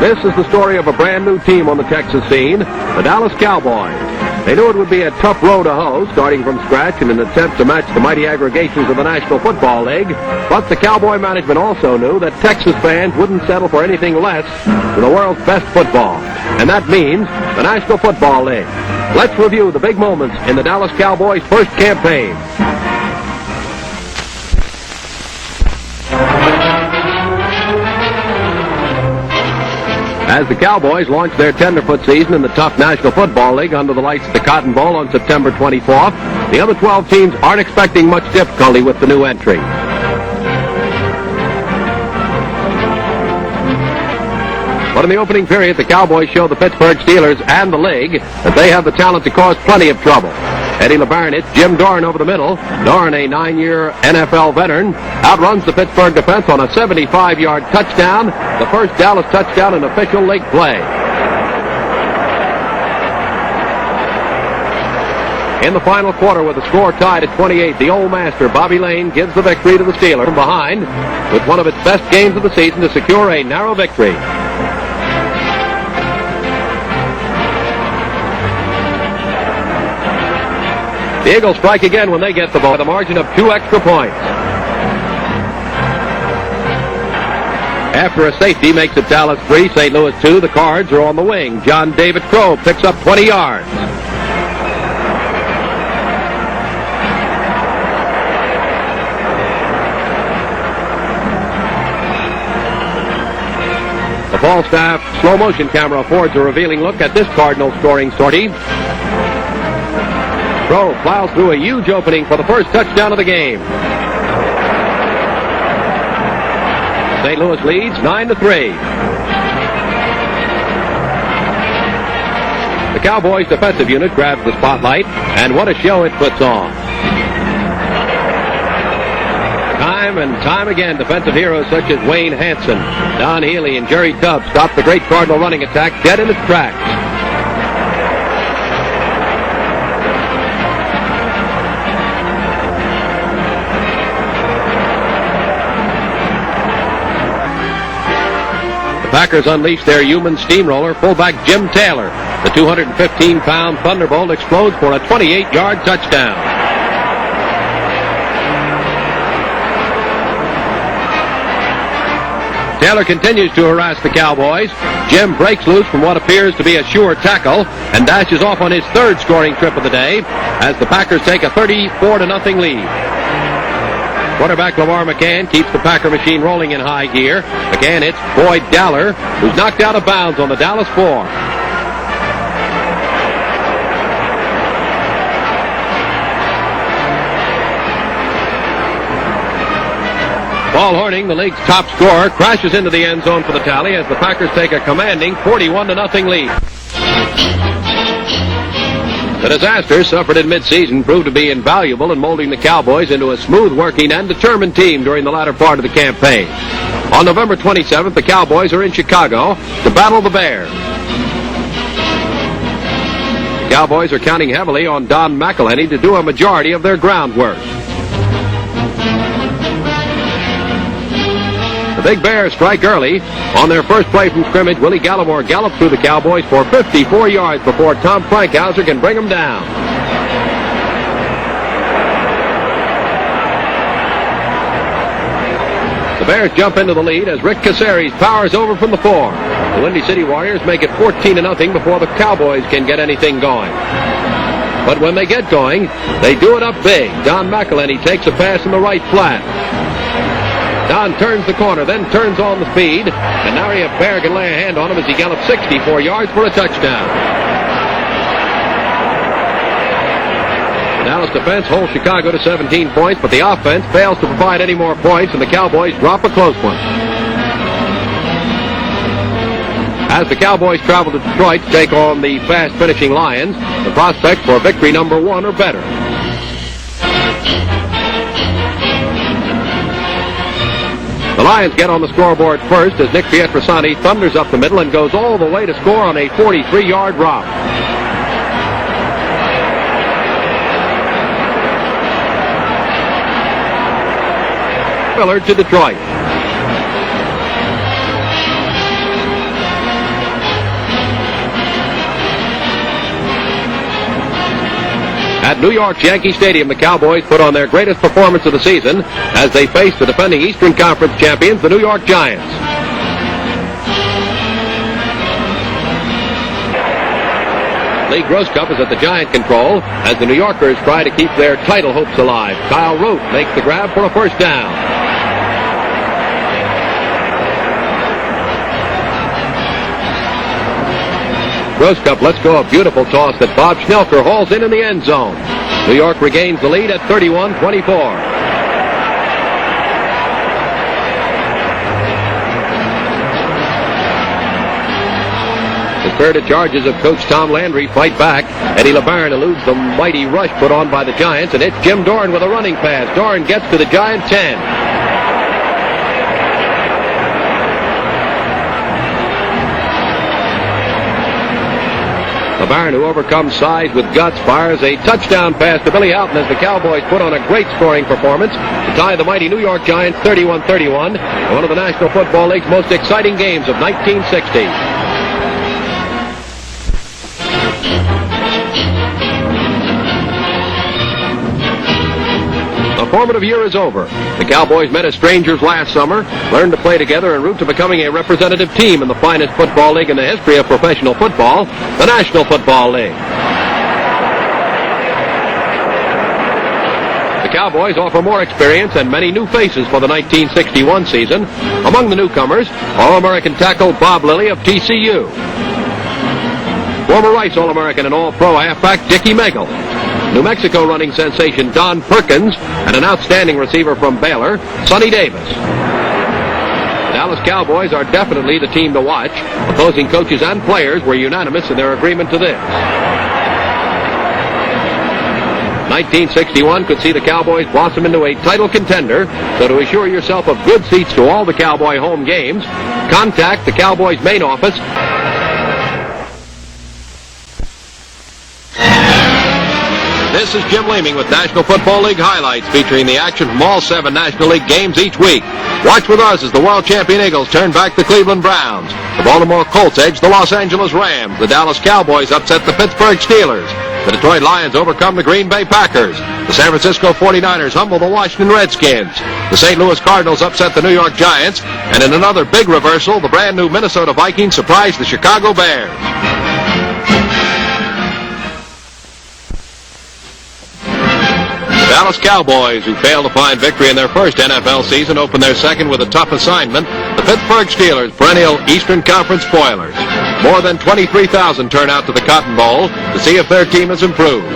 This is the story of a brand new team on the Texas scene, the Dallas Cowboys. They knew it would be a tough row to hoe, starting from scratch in an attempt to match the mighty aggregations of the National Football League. But the Cowboy management also knew that Texas fans wouldn't settle for anything less than the world's best football. And that means the National Football League. Let's review the big moments in the Dallas Cowboys' first campaign. As the Cowboys launch their tenderfoot season in the tough National Football League under the lights of the Cotton Bowl on September 24th, the other 12 teams aren't expecting much difficulty with the new entry. But in the opening period, the Cowboys show the Pittsburgh Steelers and the league that they have the talent to cause plenty of trouble. Eddie LeBaron hits Jim Dorn over the middle. Dorn, a 9-year NFL veteran, outruns the Pittsburgh defense on a 75-yard touchdown, the first Dallas touchdown in official league play. In the final quarter, with the score tied at 28, the old master, Bobby Lane, gives the victory to the Steelers from behind with one of its best games of the season to secure a narrow victory. The Eagles strike again when they get the ball, with a margin of 2 extra points. After a safety makes it Dallas 3, St. Louis 2, the Cards are on the wing. John David Crow picks up 20 yards. The Falstaff slow-motion camera affords a revealing look at this Cardinal scoring sortie. Crow plows through a huge opening for the first touchdown of the game. St. Louis leads 9-3. The Cowboys' defensive unit grabs the spotlight, and what a show it puts on. Time and time again, defensive heroes such as Wayne Hanson, Don Healy, and Jerry Tubbs stop the great Cardinal running attack dead in its tracks. Packers unleash their human steamroller, fullback Jim Taylor. The 215-pound Thunderbolt explodes for a 28-yard touchdown. Taylor continues to harass the Cowboys. Jim breaks loose from what appears to be a sure tackle and dashes off on his third scoring trip of the day as the Packers take a 34-0 lead. Quarterback Lamar McCann keeps the Packer machine rolling in high gear. McCann hits Boyd Dowler, who's knocked out of bounds on the Dallas 4. Paul Hornung, the league's top scorer, crashes into the end zone for the tally as the Packers take a commanding 41-0 lead. The disaster suffered in midseason proved to be invaluable in molding the Cowboys into a smooth-working and determined team during the latter part of the campaign. On November 27th, the Cowboys are in Chicago to battle the Bears. The Cowboys are counting heavily on Don McElhenney to do a majority of their groundwork. The Big Bears strike early. On their first play from scrimmage, Willie Gallimore gallops through the Cowboys for 54 yards before Tom Frankhauser can bring them down. The Bears jump into the lead as Rick Caceres powers over from the 4. The Windy City Warriors make it 14-0 before the Cowboys can get anything going. But when they get going, they do it up big. Don McElhenney takes a pass in the right flat. Don turns the corner, then turns on the speed, and now Bear can lay a hand on him as he gallops 64 yards for a touchdown. The Dallas defense holds Chicago to 17 points, but the offense fails to provide any more points, and the Cowboys drop a close one. As the Cowboys travel to Detroit to take on the fast-finishing Lions, the prospects for victory number 1 are better. The Lions get on the scoreboard first as Nick Pietrasani thunders up the middle and goes all the way to score on a 43-yard drop. Miller to Detroit. At New York's Yankee Stadium, the Cowboys put on their greatest performance of the season as they face the defending Eastern Conference champions, the New York Giants. Lee Groscup is at the Giant control as the New Yorkers try to keep their title hopes alive. Kyle Root makes the grab for a first down. Groscup lets go a beautiful toss that Bob Schnelker hauls in the end zone. New York regains the lead at 31-24. The charges of Coach Tom Landry fight back. Eddie LeBaron eludes the mighty rush put on by the Giants and hits Jim Doran with a running pass. Doran gets to the Giant 10. LeBaron, who overcomes size with guts, fires a touchdown pass to Billy Houghton as the Cowboys put on a great scoring performance to tie the mighty New York Giants 31-31, one of the National Football League's most exciting games of 1960. The formative year is over. The Cowboys met as strangers last summer, learned to play together en route to becoming a representative team in the finest football league in the history of professional football, the National Football League. The Cowboys offer more experience and many new faces for the 1961 season. Among the newcomers, All-American tackle Bob Lilly of TCU. Former Rice All-American and All-Pro halfback Dickie Megal. New Mexico running sensation Don Perkins, and an outstanding receiver from Baylor, Sonny Davis. The Dallas Cowboys are definitely the team to watch. Opposing coaches and players were unanimous in their agreement to this. 1961 could see the Cowboys blossom into a title contender, so to assure yourself of good seats to all the Cowboy home games, contact the Cowboys main office. This is Jim Leaming with National Football League highlights featuring the action from all 7 National League games each week. Watch with us as the world champion Eagles turn back the Cleveland Browns. The Baltimore Colts edge the Los Angeles Rams. The Dallas Cowboys upset the Pittsburgh Steelers. The Detroit Lions overcome the Green Bay Packers. The San Francisco 49ers humble the Washington Redskins. The St. Louis Cardinals upset the New York Giants. And in another big reversal, the brand new Minnesota Vikings surprised the Chicago Bears. Dallas Cowboys, who failed to find victory in their first NFL season, open their second with a tough assignment. The Pittsburgh Steelers, perennial Eastern Conference spoilers. More than 23,000 turn out to the Cotton Bowl to see if their team has improved.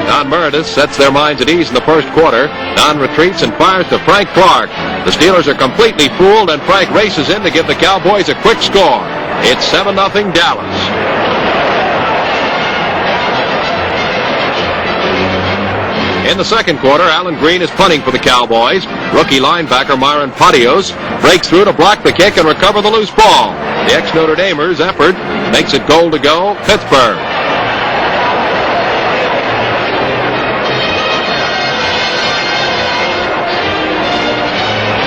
Don Meredith sets their minds at ease in the first quarter. Don retreats and fires to Frank Clark. The Steelers are completely fooled, and Frank races in to give the Cowboys a quick score. It's 7-0 Dallas. In the second quarter, Alan Green is punting for the Cowboys. Rookie linebacker Myron Patios breaks through to block the kick and recover the loose ball. The ex-Notre Damer's effort makes it goal to go, Pittsburgh.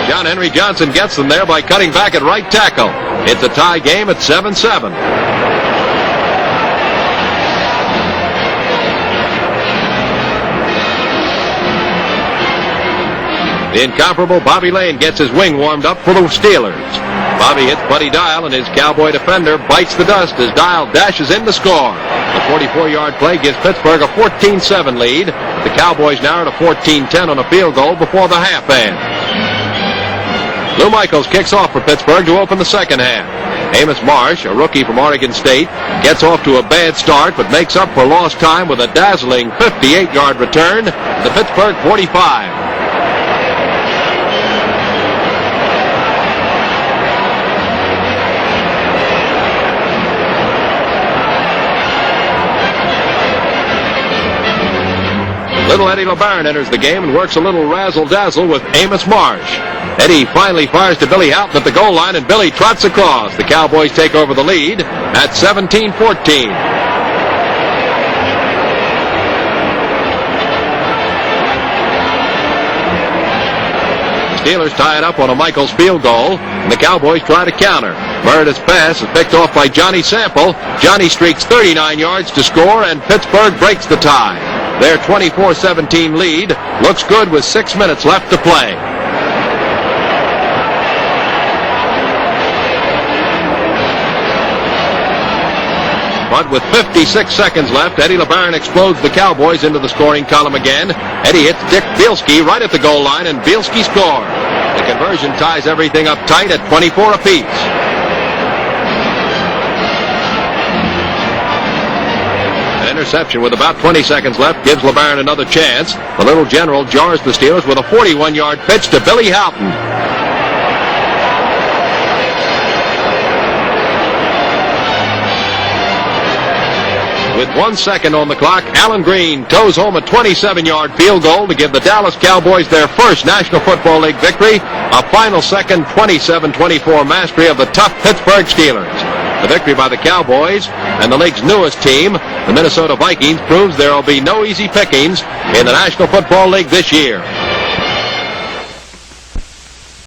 John Henry Johnson gets them there by cutting back at right tackle. It's a tie game at 7-7. The incomparable Bobby Lane gets his wing warmed up for the Steelers. Bobby hits Buddy Dial, and his Cowboy defender bites the dust as Dial dashes in to score. The 44-yard play gives Pittsburgh a 14-7 lead. The Cowboys now at a 14-10 on a field goal before the half ends. Lou Michaels kicks off for Pittsburgh to open the second half. Amos Marsh, a rookie from Oregon State, gets off to a bad start but makes up for lost time with a dazzling 58-yard return to the Pittsburgh 45. Little Eddie LeBaron enters the game and works a little razzle-dazzle with Amos Marsh. Eddie finally fires to Billy Houghton at the goal line, and Billy trots across. The Cowboys take over the lead at 17-14. Steelers tie it up on a Michaels field goal, and the Cowboys try to counter. Meredith's pass is picked off by Johnny Sample. Johnny streaks 39 yards to score, and Pittsburgh breaks the tie. Their 24-17 lead looks good with 6 minutes left to play. But with 56 seconds left, Eddie LeBaron explodes the Cowboys into the scoring column again. Eddie hits Dick Bielski right at the goal line, and Bielski scores. The conversion ties everything up tight at 24 apiece. An interception with about 20 seconds left gives LeBaron another chance. The little general jars the Steelers with a 41-yard pitch to Billy Houghton. With 1 second on the clock, Alan Green toes home a 27-yard field goal to give the Dallas Cowboys their first National Football League victory, a final second 27-24 mastery of the tough Pittsburgh Steelers. The victory by the Cowboys and the league's newest team, the Minnesota Vikings, proves there will be no easy pickings in the National Football League this year.